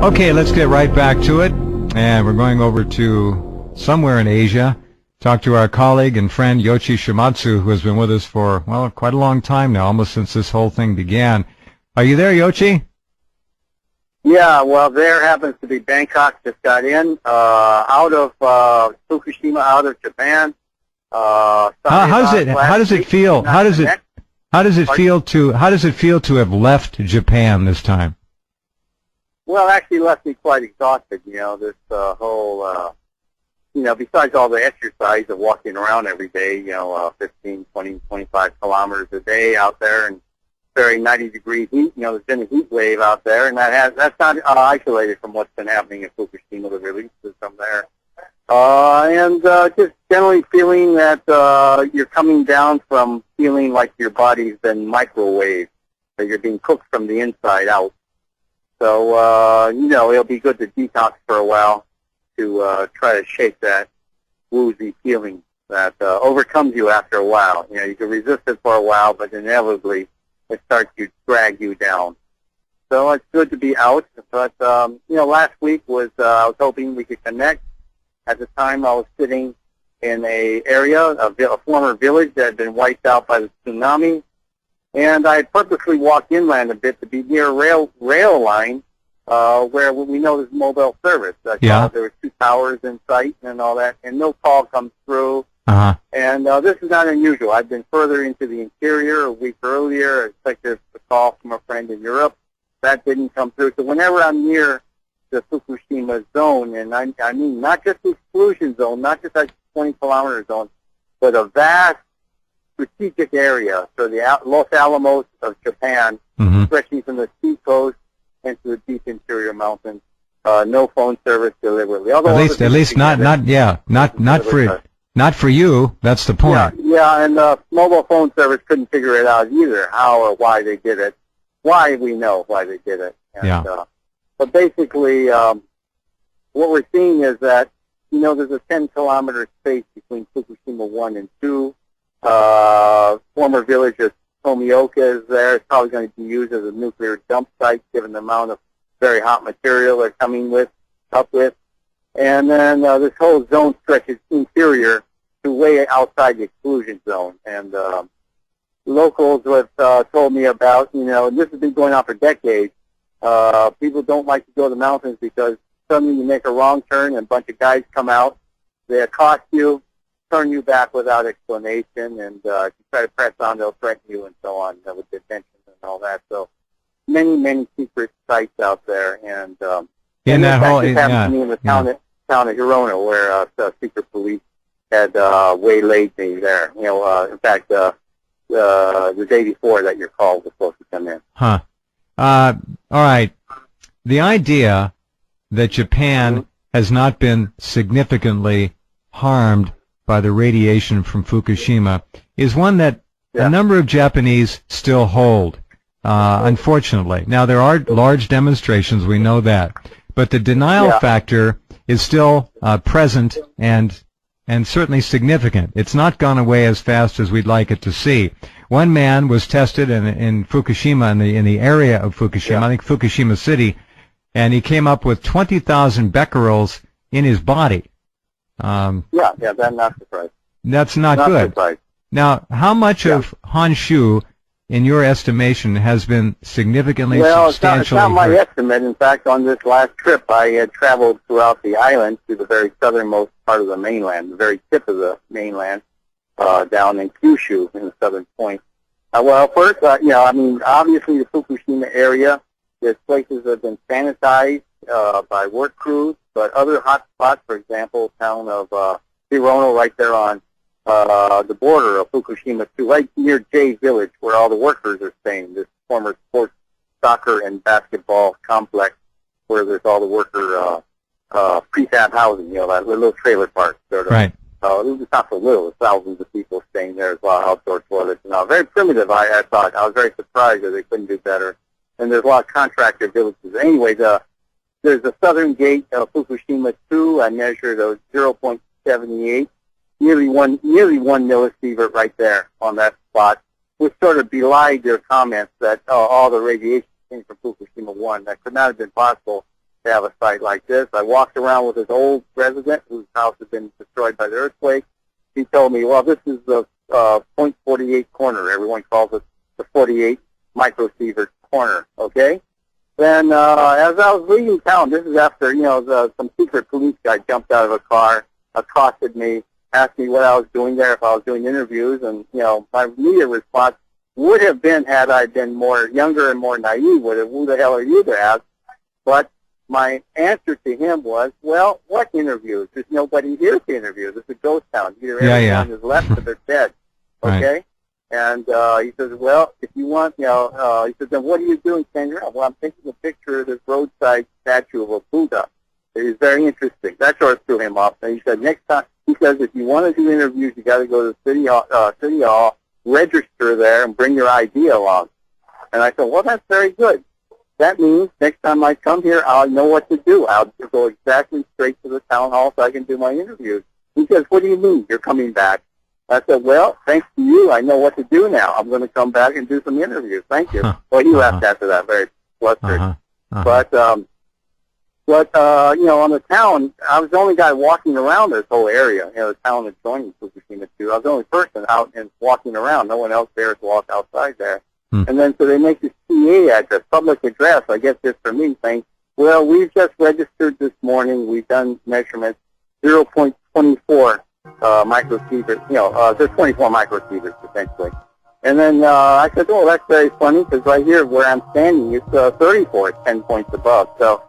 Okay, let's get right back to it. And we're going over to somewhere in Asia. Talk to our colleague and friend Yoichi Shimatsu, who has been with us for, well, quite a long time now, almost since this whole thing began. Are you there, Yoichi? Yeah, well, there happens to be Bangkok. Just got in out of Fukushima, out of Japan. How does it feel to have left Japan this time? Well, actually left me quite exhausted, this whole, besides all the exercise of walking around every day, 15, 20, 25 kilometers a day out there and very 90-degree heat. There's been a heat wave out there, and that's not isolated from what's been happening in Fukushima, the releases from there. And just generally feeling that you're coming down from feeling like your body's been microwaved, that you're being cooked from the inside out. So, it'll be good to detox for a while to try to shake that woozy feeling that overcomes you after a while. You can resist it for a while, but inevitably it starts to drag you down. So it's good to be out. But, last week was I was hoping we could connect. At the time, I was sitting in a former village that had been wiped out by the tsunami. And I purposely walked inland a bit to be near a rail line where we know there's mobile service. There were 2 towers in sight and all that, and no call comes through. Uh-huh. And this is not unusual. I've been further into the interior a week earlier. I expected a call from a friend in Europe. That didn't come through. So whenever I'm near the Fukushima zone, and I mean not just the exclusion zone, not just that 20-kilometer zone, but a vast strategic area, so the Los Alamos of Japan, stretching from the sea coast into the deep interior mountains. No phone service deliberately. At least not for you. That's the point. Yeah, and mobile phone service couldn't figure it out either, how or why they did it. Why, we know why they did it. And, but basically, what we're seeing is that, there's a 10-kilometer space between Fukushima 1 and 2. Former village of Tomioka is there. It's probably going to be used as a nuclear dump site, given the amount of very hot material they're coming up with. And then this whole zone stretches interior to way outside the exclusion zone. And locals have told me about, and this has been going on for decades. People don't like to go to the mountains because suddenly you make a wrong turn and a bunch of guys come out. They accost you, turn you back without explanation, and if you try to press on, they'll threaten you and so on with detention and all that. So many secret sites out there, and in that whole happened to me in the town of Hirona, where secret police had waylaid me there. In fact, the day before that your call was supposed to come in. Huh. All right. The idea that Japan has not been significantly harmed by the radiation from Fukushima is one that a number of Japanese still hold, unfortunately. Now, there are large demonstrations, we know that, but the denial factor is still present and certainly significant. It's not gone away as fast as we'd like it to see. One man was tested in Fukushima, in the area of Fukushima, I think Fukushima City, and he came up with 20,000 becquerels in his body. That's not surprising. That's not good. Surprising. Now, how much of Honshu, in your estimation, has been significantly substantially it's not my estimate. In fact, on this last trip, I had traveled throughout the island to the very southernmost part of the mainland, the very tip of the mainland, down in Kyushu, in the southern point. First, obviously the Fukushima area, there's places that have been sanitized by work crews, but other hot spots, for example, town of Hirono, right there on the border of Fukushima, too, right near Jay Village, where all the workers are staying, this former sports, soccer, and basketball complex, where there's all the worker prefab housing, that little trailer park. Right. It's not so little. There's thousands of people staying there as well, outdoor toilets. And very primitive, I thought. I was very surprised that they couldn't do better. And there's a lot of contractor villages. Anyway, there's the southern gate of Fukushima 2. I measured a 0.78, nearly one millisievert right there on that spot, which sort of belied their comments that all the radiation came from Fukushima 1. That could not have been possible to have a site like this. I walked around with his old resident whose house had been destroyed by the earthquake. He told me, well, this is the .48 corner. Everyone calls it the 48 microsievert corner, okay? Then as I was leaving town, this is after, some secret police guy jumped out of a car, accosted me, asked me what I was doing there, if I was doing interviews, and, my immediate response would have been, had I been more younger and more naive, would have, who the hell are you to ask? But my answer to him was, well, what interviews? There's nobody here to interview. This is a ghost town. Either everyone is left or they're dead, okay? Right. And he says, well, if you want, he says, then what are you doing standing around? Well, I'm taking a picture of this roadside statue of a Buddha. It is very interesting. That sort of threw him off. And he said, next time, he says, if you want to do interviews, you got to go to the city hall, register there, and bring your ID along. And I said, well, that's very good. That means next time I come here, I'll know what to do. I'll go exactly straight to the town hall so I can do my interviews. He says, what do you mean you're coming back? I said, well, thanks to you, I know what to do now. I'm going to come back and do some interviews. Thank you. Well, he left after that, very flustered. But on the town, I was the only guy walking around this whole area. The town adjoining Fukushima too. I was the only person out and walking around. No one else dares walk outside there. And then so they make this PA address, public address, I guess just for me, saying, well, we've just registered this morning. We've done measurements, 0.24 microsieverts. There's 24 microsieverts essentially. And then I said, oh, that's very funny because right here where I'm standing, it's 34, it's 10 points above. So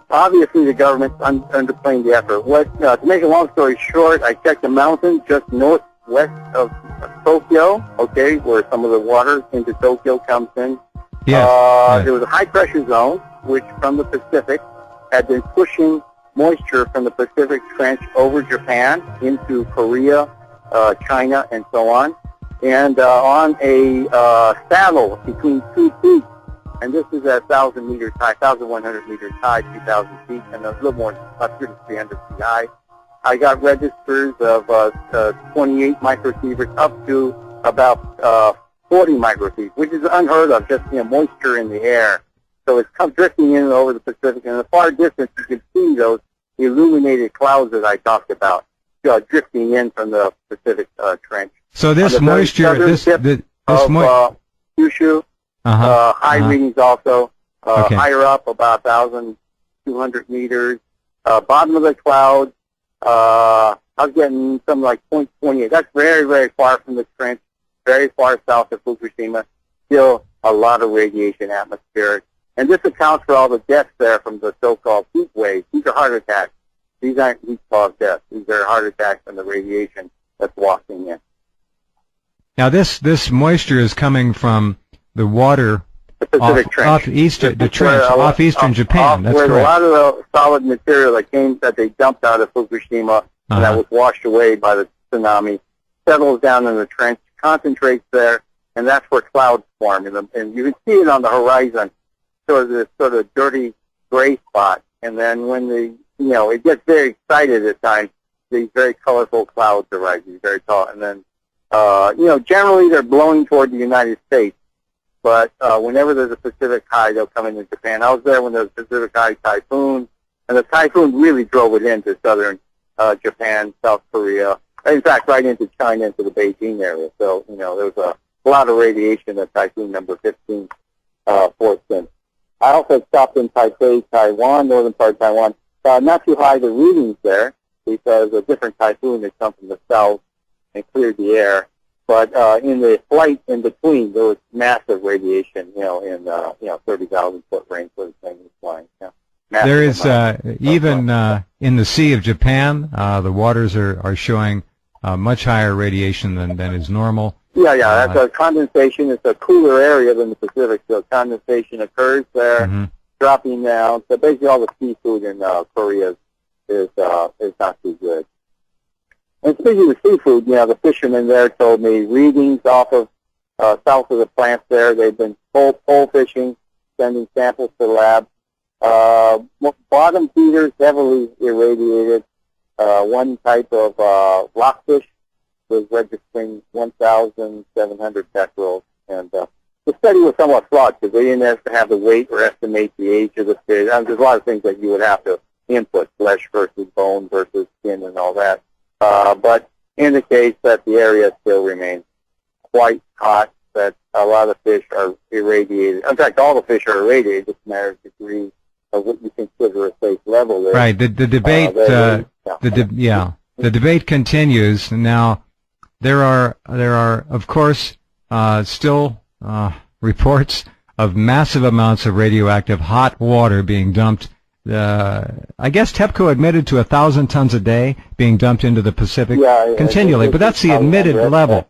obviously the government's underplaying the effort. To make a long story short, I checked the mountain just northwest of Tokyo, okay, where some of the water into Tokyo comes in. Yes. There was a high-pressure zone, which from the Pacific had been pushing moisture from the Pacific Trench over Japan into Korea, China, and so on. And on a saddle between 2 peaks, and this is at 1,000 meters high, 1,100 meters high, 2,000 feet, and a little more, about 300 feet high. I got registers of 28 microsieverts up to about 40 microsieverts, which is unheard of, just moisture in the air. So it's come drifting in over the Pacific, and in the far distance you can see those illuminated clouds that I talked about drifting in from the Pacific Trench. So this moisture, Kyushu, high readings also, higher up, about 1,200 meters. Bottom of the clouds, I was getting something like 0.28. That's very, very far from the trench, very far south of Fukushima. Still a lot of radiation atmospheric. And this accounts for all the deaths there from the so-called heat waves. These are heart attacks. These aren't heat-caused deaths. These are heart attacks from the radiation that's wafting in. Now this moisture is coming from the water off eastern Japan. That's correct. A lot of the solid material that they dumped out of Fukushima and that was washed away by the tsunami settles down in the trench, concentrates there, and that's where clouds form. And you can see it on the horizon, this sort of dirty gray spot. And then when it gets very excited at times, these very colorful clouds arise, these very tall. And then, generally they're blowing toward the United States. But whenever there's a Pacific high, they'll come into Japan. I was there when there was a Pacific high typhoon, and the typhoon really drove it into southern Japan, South Korea. In fact, right into China, into the Beijing area. So, there was a lot of radiation at typhoon number 15 forced in. I also stopped in Taipei, Taiwan, northern part of Taiwan. Not too high the readings there because a different typhoon had come from the south and cleared the air. But in the flight in between, there was massive radiation, in 30,000 foot range where the thing was flying. There is even in the Sea of Japan, the waters are showing much higher radiation than is normal. Yeah, that's a condensation. It's a cooler area than the Pacific, so condensation occurs there, dropping down. So basically, all the seafood in Korea is not too good. And speaking of seafood, the fishermen there told me readings off of south of the plants there. They've been pole fishing, sending samples to the lab. Bottom feeders heavily irradiated. One type of rockfish was registering 1,700 becquerels, and the study was somewhat flawed because they didn't have to have the weight or estimate the age of the fish. There's a lot of things that you would have to input, flesh versus bone versus skin and all that. But indicates that the area still remains quite hot, that a lot of fish are irradiated. In fact, all the fish are irradiated. It's a matter of degree of what you consider a safe level there. Right. The debate, the debate continues. Now, there are of course still reports of massive amounts of radioactive hot water being dumped. I guess TEPCO admitted to 1,000 tons a day being dumped into the Pacific continually, but that's the admitted level.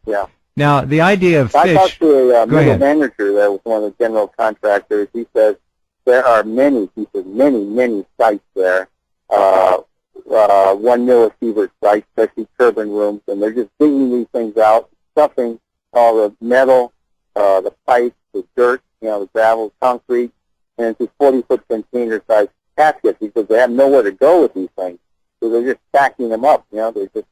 Now, the idea of fish... I talked to a middle manager that was one of the general contractors. He says there are many sites there, 1 millisievert sites, especially turbine rooms, and they're just digging these things out, stuffing all the metal, the pipes, the dirt, the gravel, concrete, and into 40-foot container-sized caskets because they have nowhere to go with these things. So they're just stacking them up, they're just...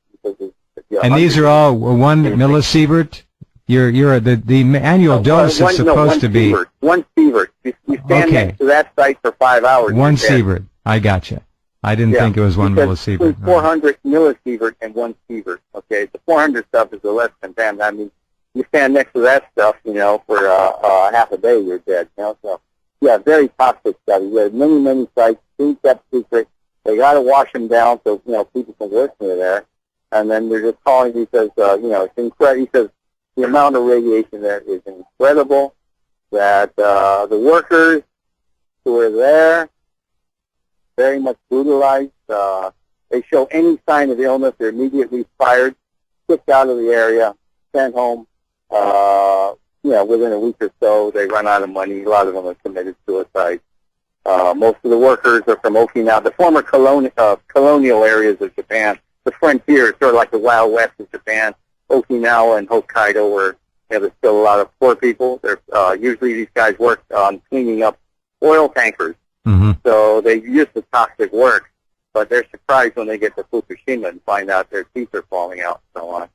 And these are all 1 millisievert? The annual dose is supposed to be... 1 sievert. You stand next to that site for 5 hours. 1 sievert. I gotcha. I didn't think it was 1 millisievert. 400 millisievert and 1 sievert. Okay, the 400 stuff is the less contaminated. I mean, you stand next to that stuff, for half a day, you're dead. So, yeah, very toxic study. There are many sites, being kept secret. They got to wash them down so people can work near there. And then they're just calling because it's incredible. He says the amount of radiation there is incredible. That the workers who are there very much brutalized. They show any sign of illness, they're immediately fired, kicked out of the area, sent home. Within a week or so, they run out of money. A lot of them have committed suicide. Most of the workers are from Okinawa, the former colonial areas of Japan. The frontier is sort of like the Wild West of Japan. Okinawa and Hokkaido, where there's still a lot of poor people. Usually these guys work on cleaning up oil tankers. Mm-hmm. So they use the toxic work, but they're surprised when they get to Fukushima and find out their teeth are falling out and so on.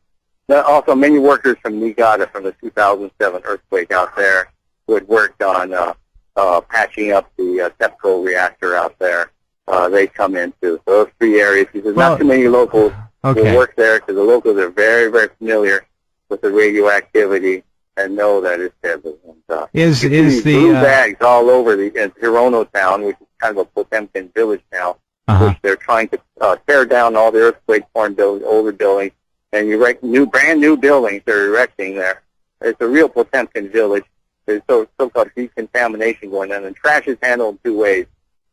Also, many workers from Niigata from the 2007 earthquake out there who had worked on patching up the TEPCO reactor out there. They come in too. So those 3 areas. There's not too many locals who work there because the locals are very, very familiar with the radioactivity and know that it's deadly. And, is the blue bags all over the Hirono town, which is kind of a Potemkin village now, which they're trying to tear down all the earthquake-torn buildings, older buildings, and erect brand new buildings they're erecting there. It's a real Potemkin village. There's so-called decontamination going on, and trash is handled in 2 ways.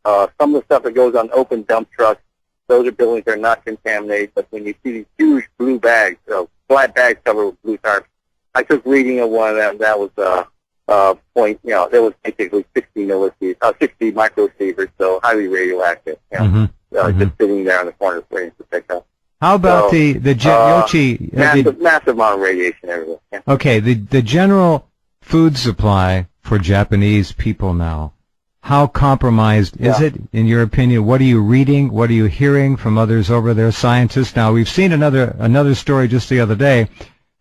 Some of the stuff that goes on open dump trucks, those are buildings that are not contaminated, but when you see these huge blue bags, flat bags covered with blue tarps, I took reading of one of them. That was that was basically 60 microsieverts, so highly radioactive. Just sitting there on the corner waiting to pick up. How about the Yoshi? Massive amount of radiation everywhere. Yeah. Okay, the general food supply for Japanese people now. How compromised is it, in your opinion? What are you reading? What are you hearing from others over there, scientists? Now, we've seen another story just the other day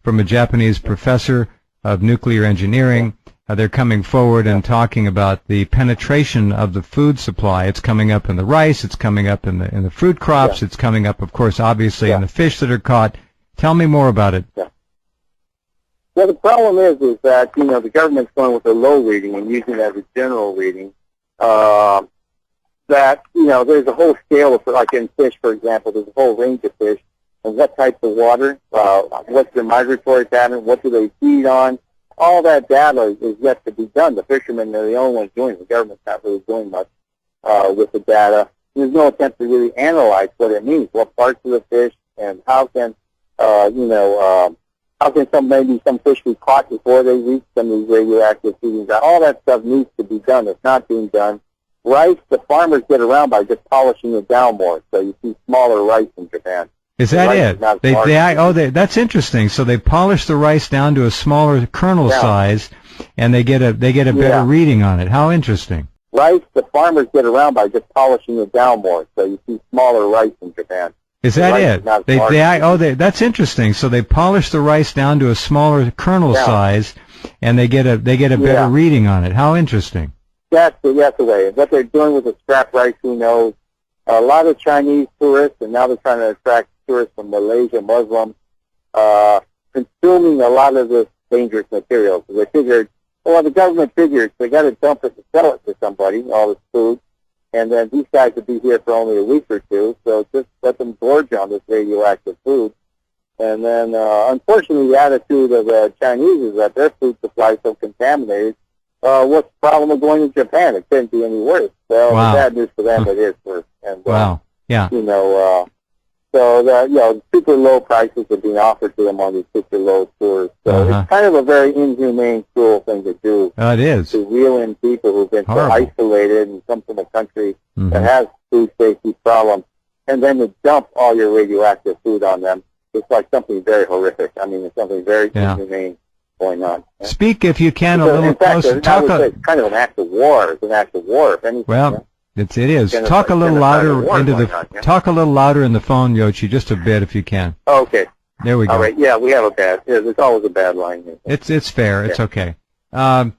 from a Japanese professor of nuclear engineering. They're coming forward and talking about the penetration of the food supply. It's coming up in the rice. It's coming up in the fruit crops. It's coming up, of course, obviously, in the fish that are caught. Tell me more about it. Well, the problem is that, the government's going with a low reading and using it as a general reading. That, there's a whole scale of, like in fish, for example, there's a whole range of fish, and what types of water, what's their migratory pattern, what do they feed on, all that data is yet to be done. The fishermen are the only ones doing it. The government's not really doing much with the data. There's no attempt to really analyze what it means, what parts of the fish, and how can, how can some fish be caught before they reach some of these radioactive feedings? All that stuff needs to be done. It's not being done. Rice, the farmers get around by just polishing it down more. So you see smaller rice in Japan. Is that it? That's interesting. So they polish the rice down to a smaller kernel size, and they get a better reading on it. How interesting. Rice, the farmers get around by just polishing it down more. So you see smaller rice in Japan. Is that it? That's interesting. So they polish the rice down to a smaller kernel size, and they get a better reading on it. How interesting. That's the way. What they're doing with the scrap rice, who knows? A lot of Chinese tourists, and now they're trying to attract tourists from Malaysia, Muslims, consuming a lot of this dangerous material. So they figured, well, the government figures they got to dump it to sell it to somebody, all this food, and then these guys would be here for only a week or two, so just let them gorge on this radioactive food. And then, unfortunately, the attitude of the Chinese is that their food supply is so contaminated. What's the problem of going to Japan? It couldn't be any worse. Well, Wow. the bad news for them it is worse. And, Wow. Yeah. So the super low prices are being offered to them on these super low tours. So it's kind of a very inhumane, cruel thing to do. It is. To reel in people who've been so isolated and come from a country that has food safety problems, and then to dump all your radioactive food on them. It's like something very horrific. I mean, it's something very inhumane going on. Speak, if you can, a little in fact, closer. I would say it's kind of an act of war. It's an act of war, if anything. Well, it is. Talk a little louder talk a little louder in the phone, Yoshi, just a bit if you can. Okay. There we go. All right. Yeah, we have a bad. There's always a bad line here. It's fair. It's okay. All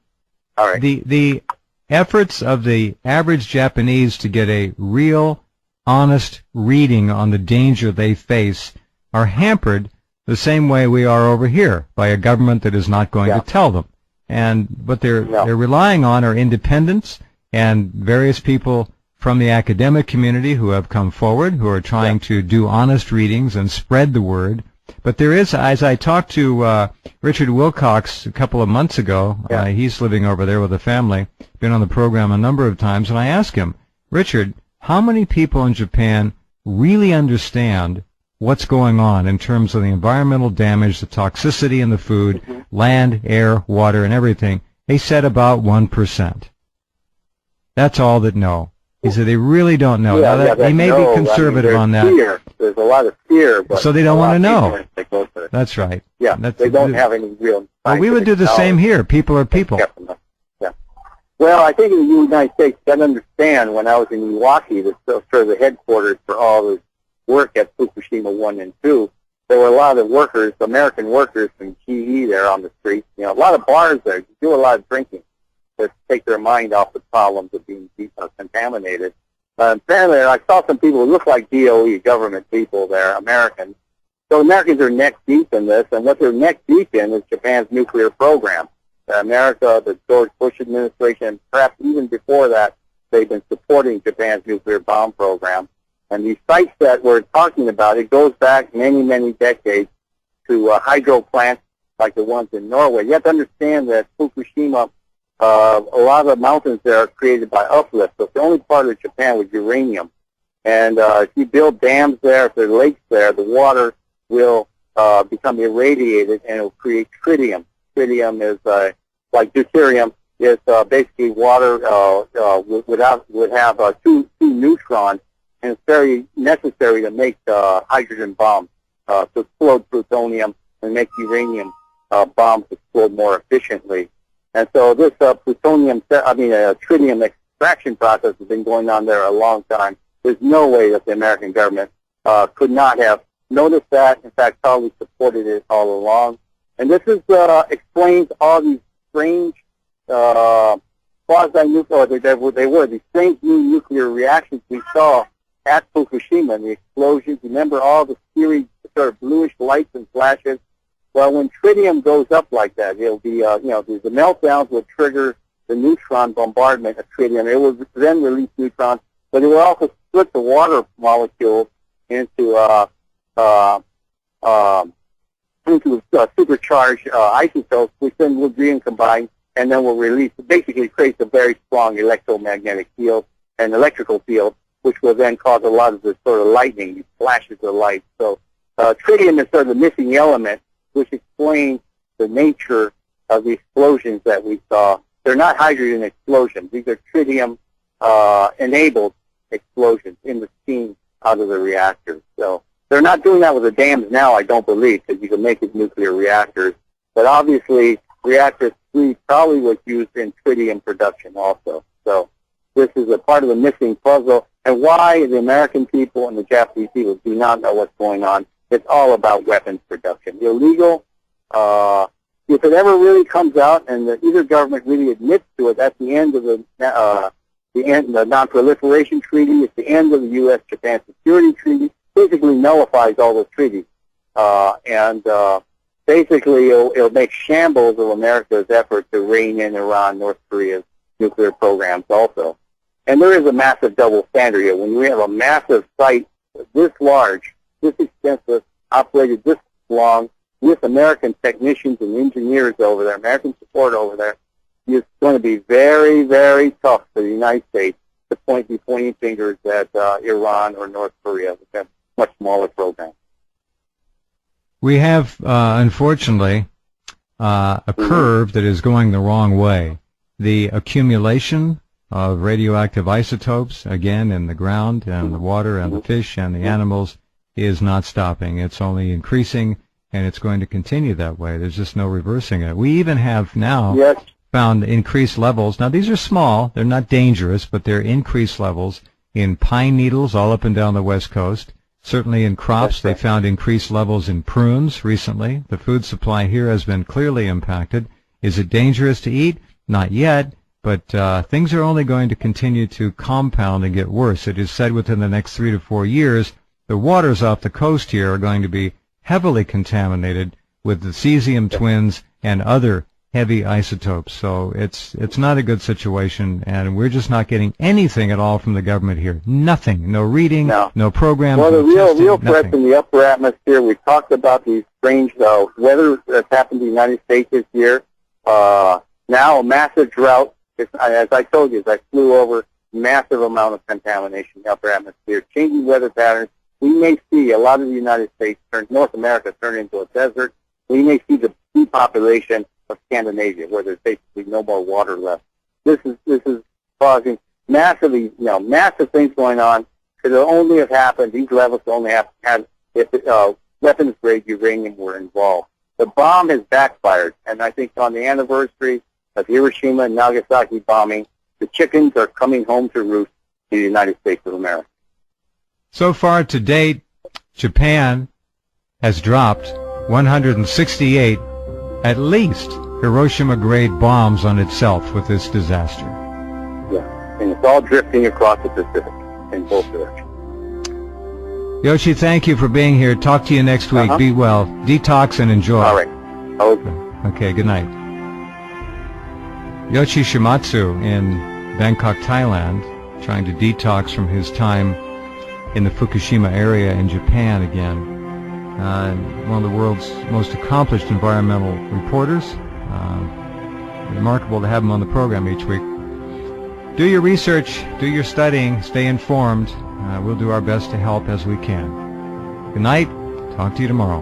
right. The efforts of the average Japanese to get a real, honest reading on the danger they face are hampered the same way we are over here by a government that is not going to tell them. And what they're relying on are independents and various people from the academic community who have come forward, who are trying to do honest readings and spread the word. But there is, as I talked to Richard Wilcox a couple of months ago, he's living over there with a family, been on the program a number of times, and I asked him, Richard, how many people in Japan really understand what's going on in terms of the environmental damage, the toxicity in the food, land, air, water, and everything? He said about 1%. That's all that know. He said they really don't know. They may be conservative on that. Fear. There's a lot of fear. But so they don't want to know. That's right. Yeah, they don't have any real... Well, we would do the same here. People are people. Yeah. Well, I think in the United States, you got to understand, when I was in Milwaukee, that's sort of the headquarters for all the work at Fukushima 1 and 2, there were a lot of workers, American workers from GE there on the streets. You know, a lot of bars there. You do a lot of drinking to take their mind off the problems of being contaminated. Apparently, I saw some people who look like DOE, government people there, Americans. So Americans are neck deep in this, and what they're neck deep in is Japan's nuclear program. America, the George Bush administration, perhaps even before that, they've been supporting Japan's nuclear bomb program. And these sites that we're talking about, it goes back many, many decades to hydro plants like the ones in Norway. You have to understand that Fukushima, a lot of the mountains there are created by uplift. So it's the only part of Japan with uranium. And if you build dams there, if there are lakes there, the water will become irradiated and it will create tritium. Tritium is like deuterium. It's basically water would have two neutrons, and it's very necessary to make hydrogen bombs to explode plutonium and make uranium bombs explode more efficiently. And so this tritium extraction process has been going on there a long time. There's no way that the American government could not have noticed that. In fact, probably supported it all along. And this is explains all these strange quasi-nuclear, they were these strange new nuclear reactions we saw at Fukushima, and the explosions. Remember all the scary sort of bluish lights and flashes? Well, when tritium goes up like that, it'll be, the meltdowns will trigger the neutron bombardment of tritium. It will then release neutrons, but it will also split the water molecules into supercharged isotopes, which then will recombine, and then will release, basically creates a very strong electromagnetic field and electrical field, which will then cause a lot of this sort of lightning, these flashes of light. So tritium is sort of the missing element, which explains the nature of the explosions that we saw. They're not hydrogen explosions. These are tritium-enabled explosions in the steam out of the reactors. So they're not doing that with the dams now, I don't believe, because you can make it nuclear reactors. But obviously, reactor 3 probably was used in tritium production also. So this is a part of the missing puzzle, and why the American people and the Japanese people do not know what's going on. It's all about weapons production. Illegal if it ever really comes out and either government really admits to it, that's the end of the Non-Proliferation Treaty. It's the end of the U.S.-Japan Security Treaty. Basically nullifies all those treaties. Basically it'll make shambles of America's effort to rein in Iran, North Korea's nuclear programs also. And there is a massive double standard here. When you have a massive site this large, this extensive, operated this long, with American technicians and engineers over there, American support over there, it's going to be very, very tough for the United States to be pointing fingers at Iran or North Korea, which have much smaller programs. We have, unfortunately, a curve that is going the wrong way. The accumulation of radioactive isotopes, again, in the ground and the water and the fish and the animals, is not stopping. It's only increasing, and it's going to continue that way. There's just no reversing it. We even have now found increased levels. Now, these are small. They're not dangerous, but they're increased levels in pine needles all up and down the West Coast. Certainly in crops, they found increased levels in prunes recently. The food supply here has been clearly impacted. Is it dangerous to eat? Not yet, but things are only going to continue to compound and get worse. It is said within the next 3 to 4 years, the waters off the coast here are going to be heavily contaminated with the cesium twins and other heavy isotopes. So it's not a good situation, and we're just not getting anything at all from the government here. Nothing. No reading, no programs, well, the no testing, real threats in the upper atmosphere, we talked about these strange weather that's happened in the United States this year. Now a massive drought. As I told you, as I flew over, massive amount of contamination in the upper atmosphere, changing weather patterns. We may see a lot of the United States, North America, turn into a desert. We may see the depopulation of Scandinavia, where there's basically no more water left. This is causing massive things going on. Could only have happened. These levels only have had if weapons-grade uranium were involved. The bomb has backfired, and I think on the anniversary of Hiroshima and Nagasaki bombing, the chickens are coming home to roost in the United States of America. So far to date, Japan has dropped 168, at least, Hiroshima-grade bombs on itself with this disaster. Yeah, and it's all drifting across the Pacific in both directions. Yoshi, thank you for being here. Talk to you next week. Be well. Detox and enjoy. All right. Okay, good night. Yoshi Shimatsu in Bangkok, Thailand, trying to detox from his time in the Fukushima area in Japan again. One of the world's most accomplished environmental reporters. Remarkable to have him on the program each week. Do your research, do your studying, stay informed. We'll do our best to help as we can. Good night. Talk to you tomorrow.